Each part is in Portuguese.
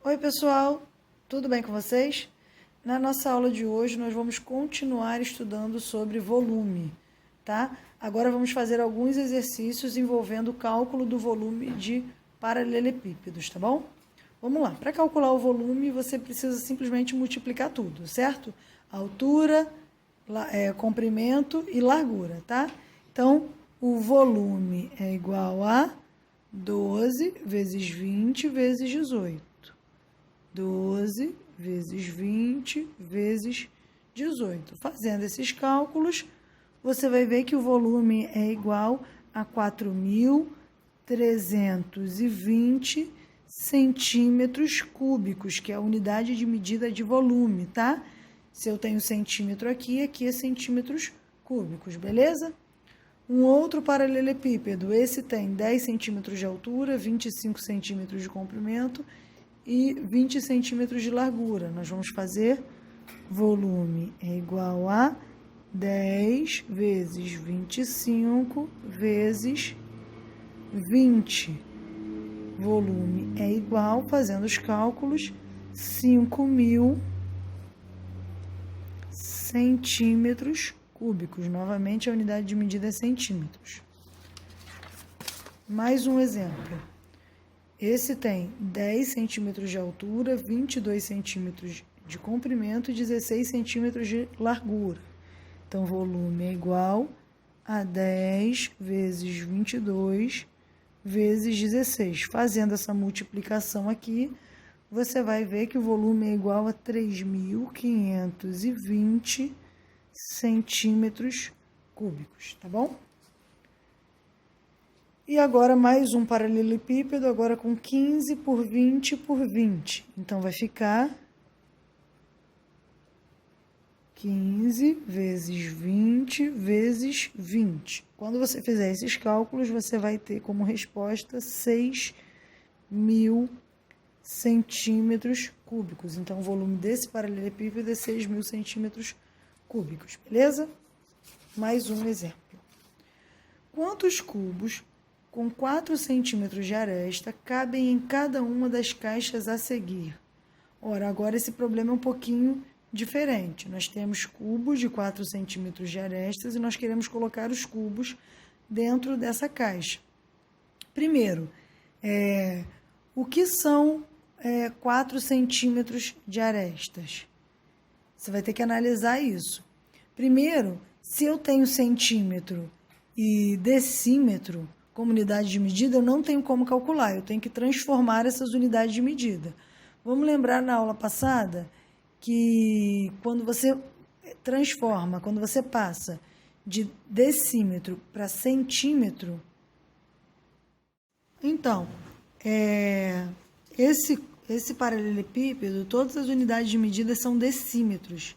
Oi, pessoal, tudo bem com vocês? Na nossa aula de hoje, nós vamos continuar estudando sobre volume, tá? Agora vamos fazer alguns exercícios envolvendo o cálculo do volume de paralelepípedos, tá bom? Vamos lá. Para calcular o volume, você precisa simplesmente multiplicar tudo, certo? Altura, comprimento e largura, tá? Então, o volume é igual a 12 vezes 20 vezes 18. 12 vezes 20 vezes 18. Fazendo esses cálculos, você vai ver que o volume é igual a 4.320 centímetros cúbicos, que é a unidade de medida de volume, tá? Se eu tenho centímetro aqui, aqui é centímetros cúbicos, beleza? Um outro paralelepípedo, esse tem 10 centímetros de altura, 25 centímetros de comprimento e 20 centímetros de largura. Nós vamos fazer volume é igual a 10 vezes 25 vezes 20. Volume é igual, fazendo os cálculos, 5.000 centímetros cúbicos. Novamente, a unidade de medida é centímetros. Mais um exemplo. Esse tem 10 centímetros de altura, 22 centímetros de comprimento e 16 centímetros de largura. Então, volume é igual a 10 vezes 22 vezes 16. Fazendo essa multiplicação aqui, você vai ver que o volume é igual a 3.520 centímetros cúbicos, tá bom? E agora mais um paralelepípedo, agora com 15 por 20 por 20. Então, vai ficar 15 vezes 20 vezes 20. Quando você fizer esses cálculos, você vai ter como resposta 6.000 centímetros cúbicos. Então, o volume desse paralelepípedo é 6.000 centímetros cúbicos, beleza? Mais um exemplo. Quantos cubos com 4 centímetros de aresta cabem em cada uma das caixas a seguir? Ora, agora esse problema é um pouquinho diferente. Nós temos cubos de 4 centímetros de arestas e nós queremos colocar os cubos dentro dessa caixa. Primeiro, o que são 4 centímetros de arestas? Você vai ter que analisar isso. Primeiro, se eu tenho centímetro e decímetro como unidade de medida, eu não tenho como calcular, eu tenho que transformar essas unidades de medida. Vamos lembrar na aula passada que quando você transforma, quando você passa de decímetro para centímetro, então, esse paralelepípedo, todas as unidades de medida são decímetros.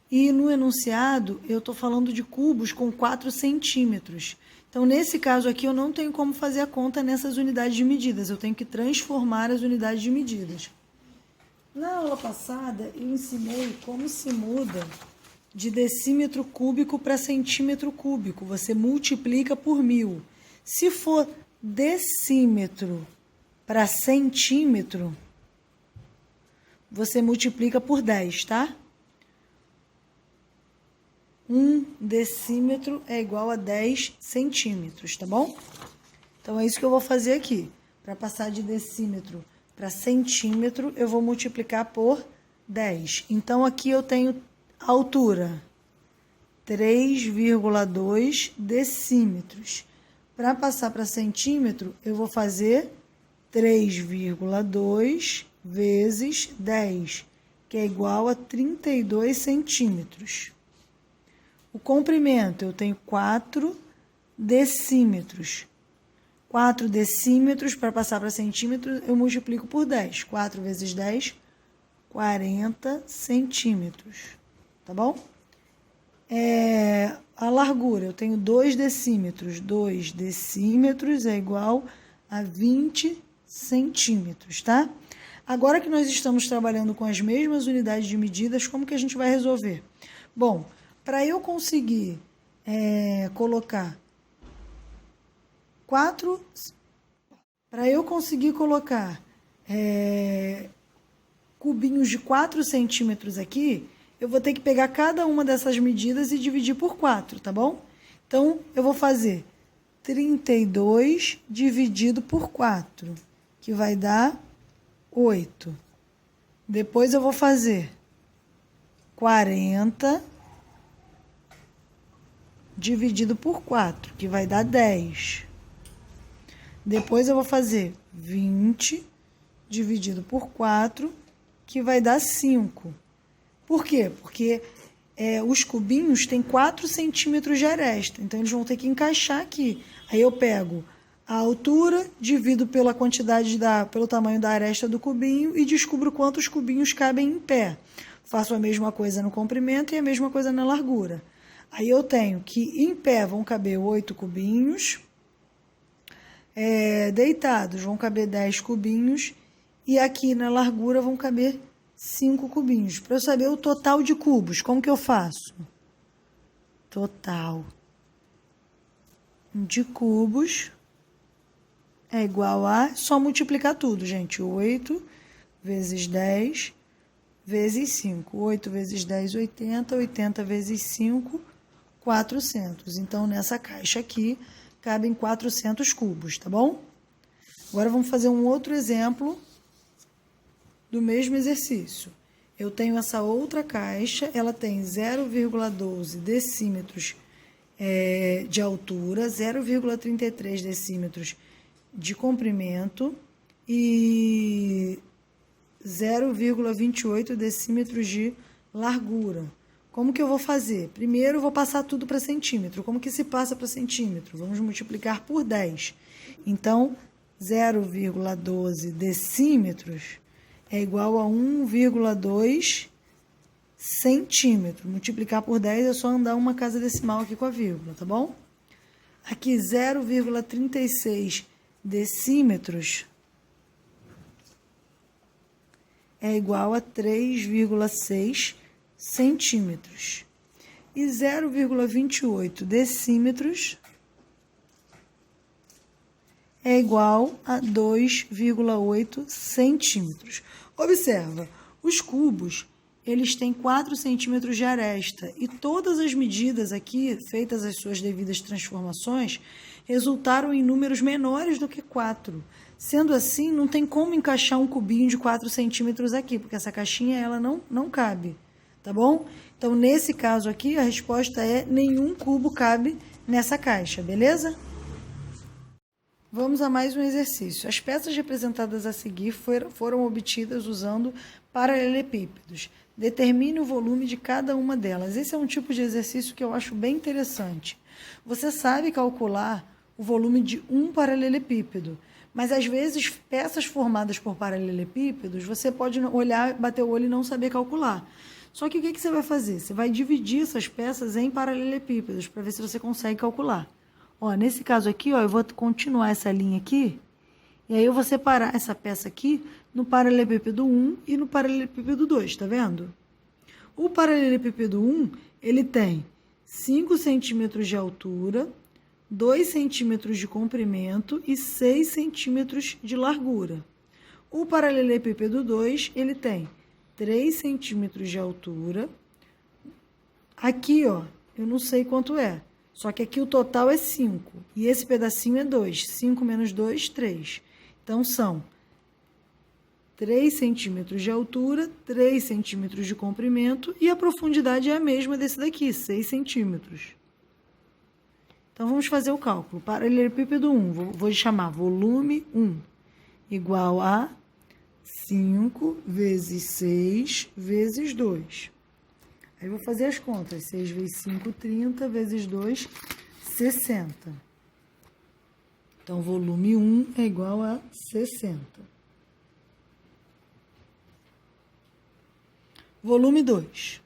E no enunciado, eu estou falando de cubos com 4 centímetros. Então, nesse caso aqui, eu não tenho como fazer a conta nessas unidades de medidas. Eu tenho que transformar as unidades de medidas. Na aula passada, eu ensinei como se muda de decímetro cúbico para centímetro cúbico. Você multiplica por 1.000. Se for decímetro para centímetro, você multiplica por 10, tá? 1 decímetro é igual a 10 centímetros, tá bom? Então, é isso que eu vou fazer aqui. Para passar de decímetro para centímetro, eu vou multiplicar por 10. Então, aqui eu tenho altura, 3,2 decímetros. Para passar para centímetro, eu vou fazer 3,2 vezes 10, que é igual a 32 centímetros. O comprimento, eu tenho 4 decímetros. 4 decímetros, para passar para centímetro, eu multiplico por 10. 4 vezes 10, 40 centímetros. Tá bom? A largura, eu tenho 2 decímetros. 2 decímetros é igual a 20 centímetros, tá? Agora que nós estamos trabalhando com as mesmas unidades de medidas, como que a gente vai resolver? Bom, para eu conseguir colocar 4 cubinhos de 4 centímetros aqui, eu vou ter que pegar cada uma dessas medidas e dividir por 4, tá bom? Então, eu vou fazer 32 dividido por 4, que vai dar 8. Depois eu vou fazer 40 dividido por 4, que vai dar 10. Depois eu vou fazer 20 dividido por 4, que vai dar 5. Por quê? Porque os cubinhos têm 4 centímetros de aresta, então eles vão ter que encaixar aqui. Aí eu pego a altura, divido pela quantidade pelo tamanho da aresta do cubinho e descubro quantos cubinhos cabem em pé. Faço a mesma coisa no comprimento e a mesma coisa na largura. Aí eu tenho que em pé vão caber 8 cubinhos, deitados vão caber 10 cubinhos e aqui na largura vão caber 5 cubinhos. Para eu saber o total de cubos, como que eu faço? Total de cubos é igual a, só multiplicar tudo, gente, 8 vezes 10 vezes 5. 8 vezes 10, 80. 80 vezes 5, 400. Então, nessa caixa aqui, cabem 400 cubos, tá bom? Agora, vamos fazer um outro exemplo do mesmo exercício. Eu tenho essa outra caixa, ela tem 0,12 decímetros de altura, 0,33 decímetros de comprimento e 0,28 decímetros de largura. Como que eu vou fazer? Primeiro, eu vou passar tudo para centímetro. Como que se passa para centímetro? Vamos multiplicar por 10. Então, 0,12 decímetros é igual a 1,2 centímetro. Multiplicar por 10 é só andar uma casa decimal aqui com a vírgula, tá bom? Aqui, 0,36 decímetros é igual a 3,6 centímetros. E 0,28 decímetros é igual a 2,8 centímetros. Observa, os cubos, eles têm 4 centímetros de aresta e todas as medidas aqui, feitas as suas devidas transformações, resultaram em números menores do que 4. Sendo assim, não tem como encaixar um cubinho de 4 centímetros aqui, porque essa caixinha ela não cabe, tá bom? Então, nesse caso aqui, a resposta é nenhum cubo cabe nessa caixa, beleza? Vamos a mais um exercício. As peças representadas a seguir foram obtidas usando paralelepípedos. Determine o volume de cada uma delas. Esse é um tipo de exercício que eu acho bem interessante. Você sabe calcular o volume de um paralelepípedo, mas às vezes peças formadas por paralelepípedos, você pode olhar, bater o olho e não saber calcular. Só que o que você vai fazer? Você vai dividir essas peças em paralelepípedos para ver se você consegue calcular. Ó, nesse caso aqui, ó, eu vou continuar essa linha aqui, e aí eu vou separar essa peça aqui no paralelepípedo 1 e no paralelepípedo 2, tá vendo? O paralelepípedo 1, ele tem 5 centímetros de altura, 2 centímetros de comprimento e 6 centímetros de largura. O paralelepípedo 2, ele tem 3 centímetros de altura. Aqui, ó, eu não sei quanto é. Só que aqui o total é 5. E esse pedacinho é 2. 5 menos 2, 3. Então, são 3 centímetros de altura, 3 centímetros de comprimento e a profundidade é a mesma desse daqui, 6 centímetros. Então, vamos fazer o cálculo. Paralelepípedo 1, vou chamar volume 1, igual a 5 vezes 6 vezes 2. Aí, vou fazer as contas. 6 vezes 5, 30, vezes 2, 60. Então, volume 1 é igual a 60. Volume 2.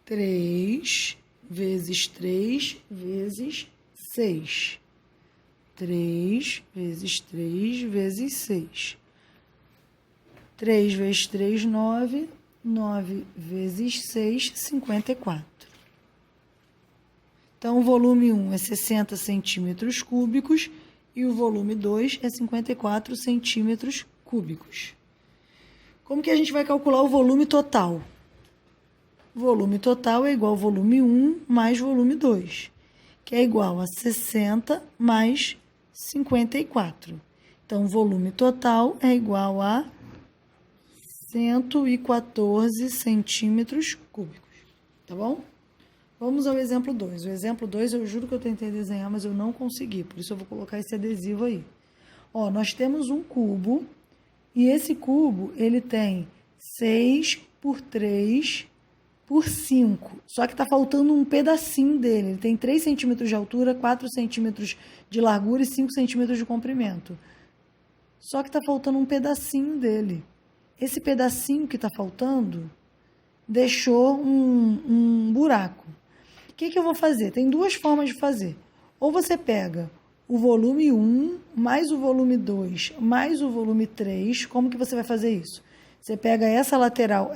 3 vezes 3 vezes 6. 3 vezes 3 vezes 6. 3 vezes 3, 9. 9 vezes 6, 54. Então, o volume 1 é 60 centímetros cúbicos e o volume 2 é 54 centímetros cúbicos. Como que a gente vai calcular o volume total? Volume total é igual ao volume 1 mais volume 2, que é igual a 60 mais 54. Então, o volume total é igual a 114 centímetros cúbicos, tá bom? Vamos ao exemplo 2. O exemplo 2, eu juro que eu tentei desenhar, mas eu não consegui, por isso eu vou colocar esse adesivo aí. Ó, nós temos um cubo, e esse cubo, ele tem 6 por 3 por 5, só que tá faltando um pedacinho dele. Ele tem 3 centímetros de altura, 4 centímetros de largura e 5 centímetros de comprimento. Só que tá faltando um pedacinho dele. Esse pedacinho que tá faltando deixou um buraco. O que eu vou fazer? Tem duas formas de fazer. Ou você pega o volume 1 mais o volume 2 mais o volume 3. Como que você vai fazer isso? Você pega essa lateral,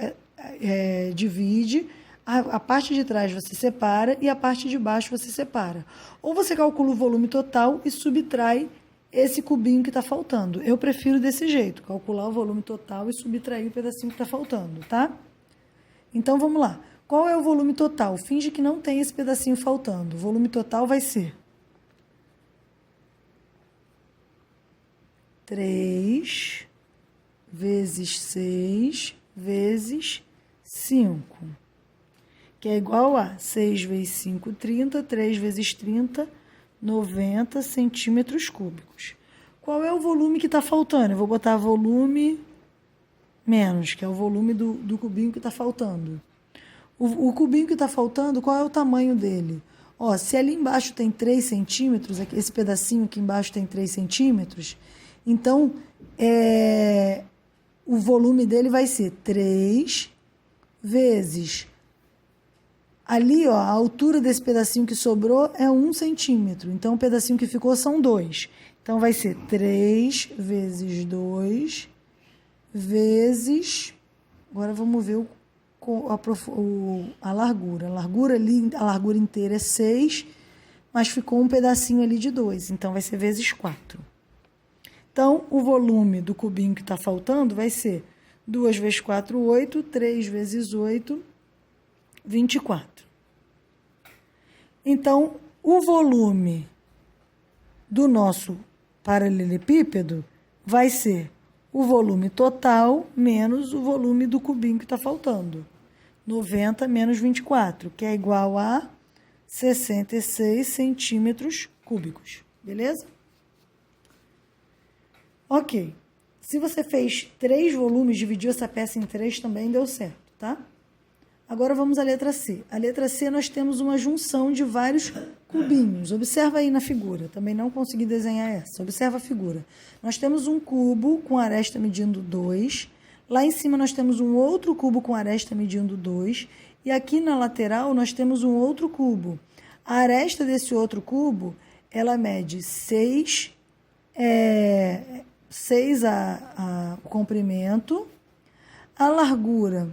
divide, a parte de trás você separa e a parte de baixo você separa. Ou você calcula o volume total e subtrai esse cubinho que está faltando. Eu prefiro desse jeito, calcular o volume total e subtrair o pedacinho que está faltando, tá? Então, vamos lá. Qual é o volume total? Finge que não tem esse pedacinho faltando. O volume total vai ser 3 vezes 6 vezes 5, que é igual a 6 vezes 5, 30, 3 vezes 30, 90 centímetros cúbicos. Qual é o volume que está faltando? Eu vou botar volume menos, que é o volume do cubinho que está faltando. O cubinho que está faltando, qual é o tamanho dele? Ó, se ali embaixo tem 3 centímetros, esse pedacinho aqui embaixo tem 3 centímetros, então, o volume dele vai ser 3 vezes... Ali, ó, a altura desse pedacinho que sobrou é 1 centímetro. Então, o pedacinho que ficou são 2. Então, vai ser 3 vezes 2 vezes... Agora, vamos ver a largura. A largura inteira é 6, mas ficou um pedacinho ali de 2. Então, vai ser vezes 4. Então, o volume do cubinho que está faltando vai ser 2 vezes 4, 8, 3 vezes 8, 24. Então, o volume do nosso paralelepípedo vai ser o volume total menos o volume do cubinho que está faltando. 90 menos 24, que é igual a 66 centímetros cúbicos. Beleza? Ok. Se você fez 3 volumes, dividiu essa peça em 3, também deu certo, tá? Agora vamos à letra C. A letra C nós temos uma junção de vários cubinhos. Observa aí na figura. Também não consegui desenhar essa. Observa a figura. Nós temos um cubo com aresta medindo 2. Lá em cima nós temos um outro cubo com aresta medindo 2. E aqui na lateral nós temos um outro cubo. A aresta desse outro cubo, ela mede 6 o comprimento. A largura...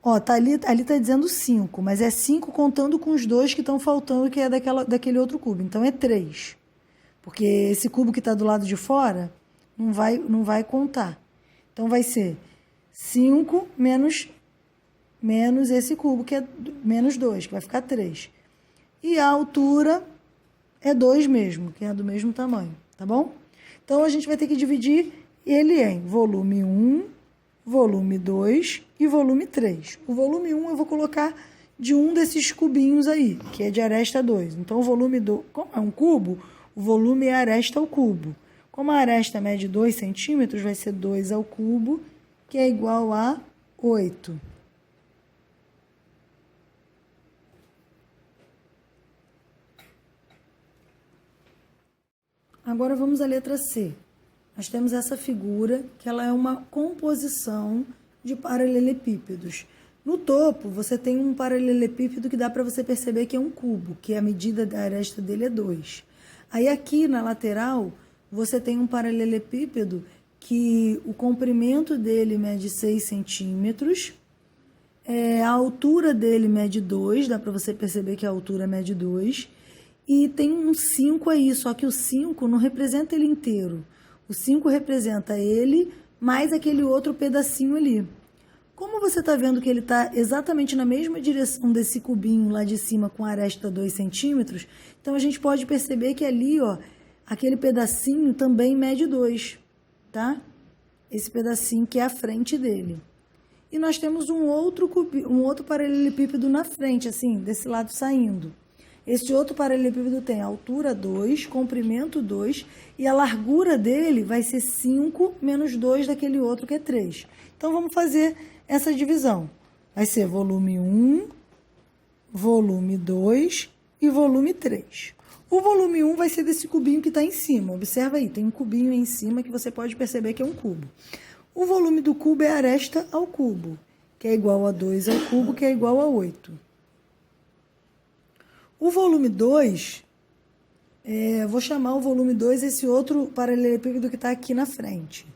Ó, ali tá dizendo 5, mas é 5 contando com os 2 que estão faltando, que é daquele outro cubo. Então, é 3. Porque esse cubo que está do lado de fora não vai contar. Então, vai ser 5 menos esse cubo, que é menos 2, que vai ficar 3. E a altura é 2 mesmo, que é do mesmo tamanho, tá bom? Então, a gente vai ter que dividir ele em volume 1, volume 2 e volume 3. O volume 1 eu vou colocar de um desses cubinhos aí, que é de aresta 2. Então, o volume 2, como é um cubo, o volume é aresta ao cubo. Como a aresta mede 2 centímetros, vai ser 2 ao cubo, que é igual a 8. Agora, vamos à letra C. Nós temos essa figura, que ela é uma composição de paralelepípedos. No topo, você tem um paralelepípedo que dá para você perceber que é um cubo, que a medida da aresta dele é 2. Aí, aqui na lateral, você tem um paralelepípedo que o comprimento dele mede 6 centímetros, a altura dele mede 2, dá para você perceber que a altura mede 2, e tem um 5 aí, só que o 5 não representa ele inteiro. O 5 representa ele mais aquele outro pedacinho ali. Como você está vendo que ele está exatamente na mesma direção desse cubinho lá de cima com a aresta 2 centímetros, então a gente pode perceber que ali, ó, aquele pedacinho também mede 2, tá? Esse pedacinho que é a frente dele. E nós temos um outro paralelepípedo na frente, assim, desse lado saindo. Esse outro paralelepípedo tem altura 2, comprimento 2, e a largura dele vai ser 5 menos 2 daquele outro que é 3. Então, vamos fazer essa divisão. Vai ser volume 1, volume 2 e volume 3. O volume 1 vai ser desse cubinho que está em cima. Observa aí, tem um cubinho em cima que você pode perceber que é um cubo. O volume do cubo é a aresta ao cubo, que é igual a 2 ao cubo, que é igual a 8. O volume 2, vou chamar o volume 2 esse outro paralelepípedo que está aqui na frente.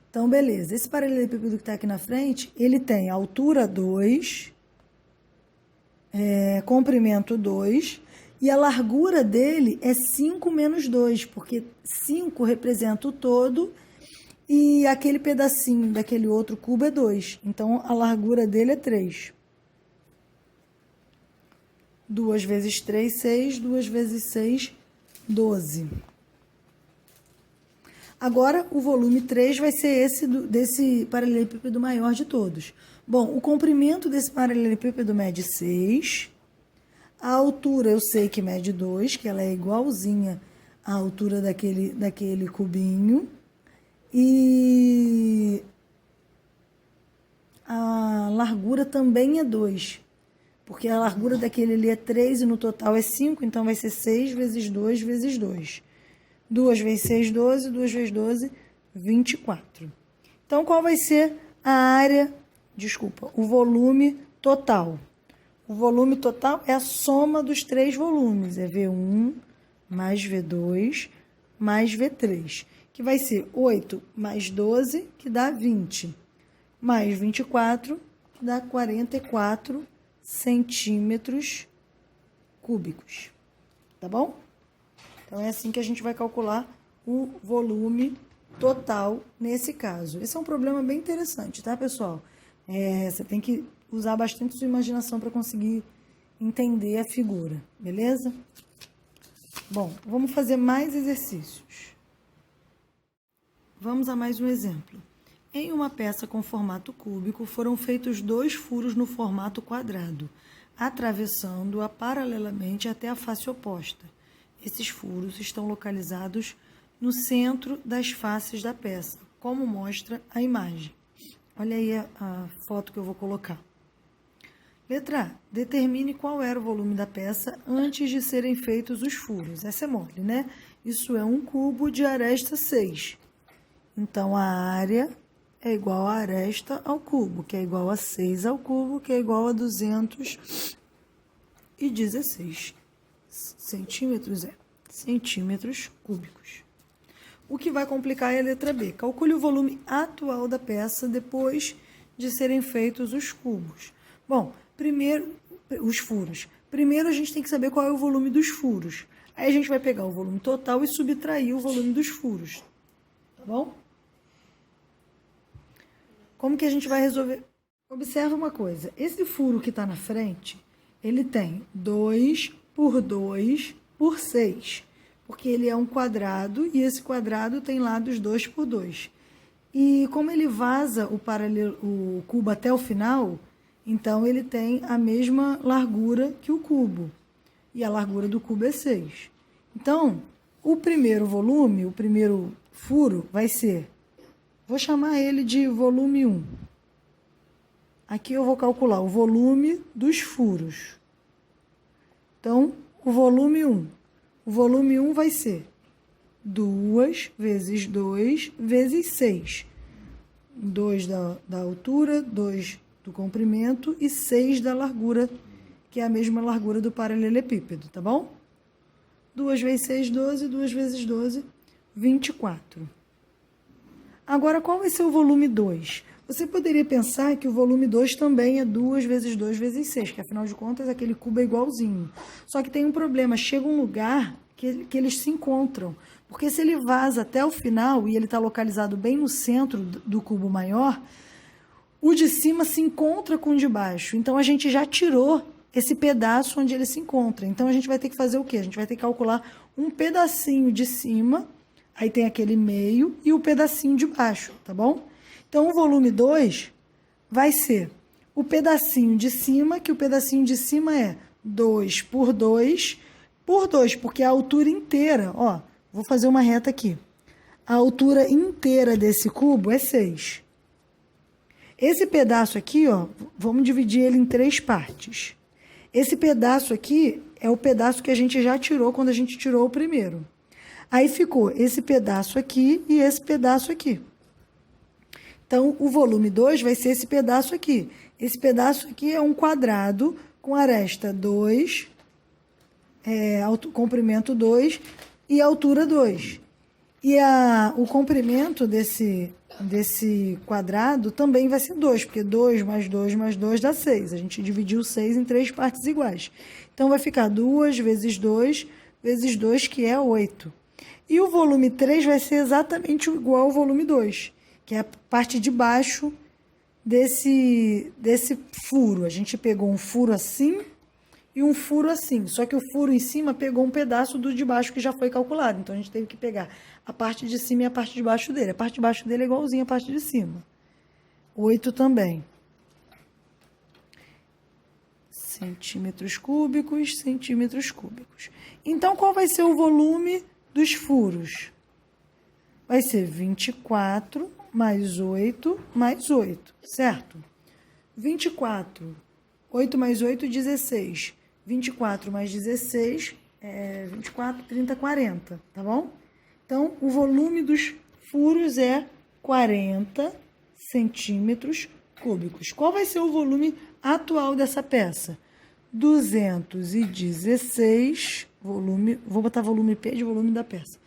Então, beleza. Esse paralelepípedo que está aqui na frente, ele tem altura 2, comprimento 2, e a largura dele é 5 menos 2, porque 5 representa o todo e aquele pedacinho daquele outro cubo é 2. Então, a largura dele é 3. 2 vezes 3, 6. 2 vezes 6, 12. Agora, o volume 3 vai ser esse desse paralelepípedo maior de todos. Bom, o comprimento desse paralelepípedo mede 6. A altura eu sei que mede 2, que ela é igualzinha à altura daquele cubinho. E a largura também é 2, porque a largura daquele ali é 3 e no total é 5, então vai ser 6 vezes 2 vezes 2. 2 vezes 6, 12, 2 vezes 12, 24. Então, qual vai ser a área, o volume total? O volume total é a soma dos 3 volumes, é V1 mais V2 mais V3, que vai ser 8 mais 12, que dá 20, mais 24, que dá 44 centímetros cúbicos, tá bom? Então, é assim que a gente vai calcular o volume total nesse caso. Esse é um problema bem interessante, tá, pessoal? Você tem que usar bastante sua imaginação para conseguir entender a figura, beleza? Bom, vamos fazer mais exercícios. Vamos a mais um exemplo. Em uma peça com formato cúbico, foram feitos 2 furos no formato quadrado, atravessando-a paralelamente até a face oposta. Esses furos estão localizados no centro das faces da peça, como mostra a imagem. Olha aí a foto que eu vou colocar. Letra A. Determine qual era o volume da peça antes de serem feitos os furos. Essa é mole, né? Isso é um cubo de aresta 6. Então, a área é igual a aresta ao cubo, que é igual a 6 ao cubo, que é igual a 216 centímetros cúbicos. O que vai complicar é a letra B. Calcule o volume atual da peça depois de serem feitos os cubos. Bom, primeiro, os furos. Primeiro, a gente tem que saber qual é o volume dos furos. Aí, a gente vai pegar o volume total e subtrair o volume dos furos. Tá bom? Como que a gente vai resolver? Observa uma coisa. Esse furo que está na frente, ele tem 2 por 2 por 6, porque ele é um quadrado e esse quadrado tem lados 2 por 2. E como ele vaza o cubo até o final, então ele tem a mesma largura que o cubo. E a largura do cubo é 6. Então, o primeiro volume, o primeiro furo vai ser, vou chamar ele de volume 1. Aqui eu vou calcular o volume dos furos. Então, o volume 1. O volume 1 vai ser 2 vezes 2 vezes 6. 2 da altura, 2 do comprimento e 6 da largura, que é a mesma largura do paralelepípedo, tá bom? 2 vezes 6, 12. 2 vezes 12, 24. Agora, qual vai ser o volume 2? Você poderia pensar que o volume 2 também é 2 vezes 2 vezes 6, que afinal de contas aquele cubo é igualzinho. Só que tem um problema, chega um lugar que eles se encontram. Porque se ele vaza até o final e ele está localizado bem no centro do cubo maior, o de cima se encontra com o de baixo. Então, a gente já tirou esse pedaço onde ele se encontra. Então, a gente vai ter que fazer o quê? A gente vai ter que calcular um pedacinho de cima, aí tem aquele meio, e o pedacinho de baixo, tá bom? Então, o volume 2 vai ser o pedacinho de cima, que o pedacinho de cima é 2 por 2, porque a altura inteira, ó, vou fazer uma reta aqui. A altura inteira desse cubo é 6. Esse pedaço aqui, ó, vamos dividir ele em 3 partes. Esse pedaço aqui é o pedaço que a gente já tirou quando a gente tirou o primeiro. Aí ficou esse pedaço aqui e esse pedaço aqui. Então, o volume 2 vai ser esse pedaço aqui. Esse pedaço aqui é um quadrado com aresta 2, comprimento 2 e altura 2. E o comprimento desse quadrado também vai ser 2, porque 2 mais 2 mais 2 dá 6. A gente dividiu 6 em 3 partes iguais. Então, vai ficar 2 vezes 2 vezes 2, que é 8. E o volume 3 vai ser exatamente igual ao volume 2, que é a parte de baixo desse furo. A gente pegou um furo assim e um furo assim. Só que o furo em cima pegou um pedaço do de baixo que já foi calculado. Então, a gente teve que pegar a parte de cima e a parte de baixo dele. A parte de baixo dele é igualzinha à parte de cima. 8 também. Centímetros cúbicos, centímetros cúbicos. Então, qual vai ser o volume dos furos? Vai ser 24 mais 8 mais 8, certo? 24, 8 mais 8, 16. 24 mais 16, 24, 30, 40, tá bom? Então, o volume dos furos é 40 centímetros cúbicos. Qual vai ser o volume atual dessa peça? 216, volume, vou botar volume P de volume da peça.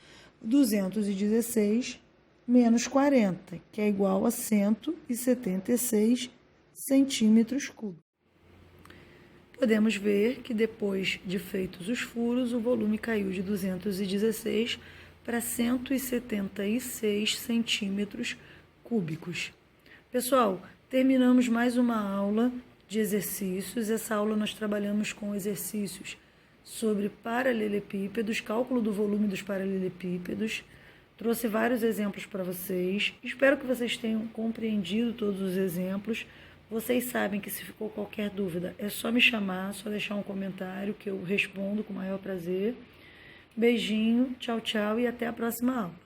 216 menos 40, que é igual a 176 centímetros cúbicos. Podemos ver que depois de feitos os furos, o volume caiu de 216 para 176 centímetros cúbicos. Pessoal, terminamos mais uma aula de exercícios. Essa aula nós trabalhamos com exercícios sobre paralelepípedos, cálculo do volume dos paralelepípedos. Trouxe vários exemplos para vocês. Espero que vocês tenham compreendido todos os exemplos. Vocês sabem que se ficou qualquer dúvida, é só me chamar, só deixar um comentário que eu respondo com o maior prazer. Beijinho, tchau, tchau e até a próxima aula.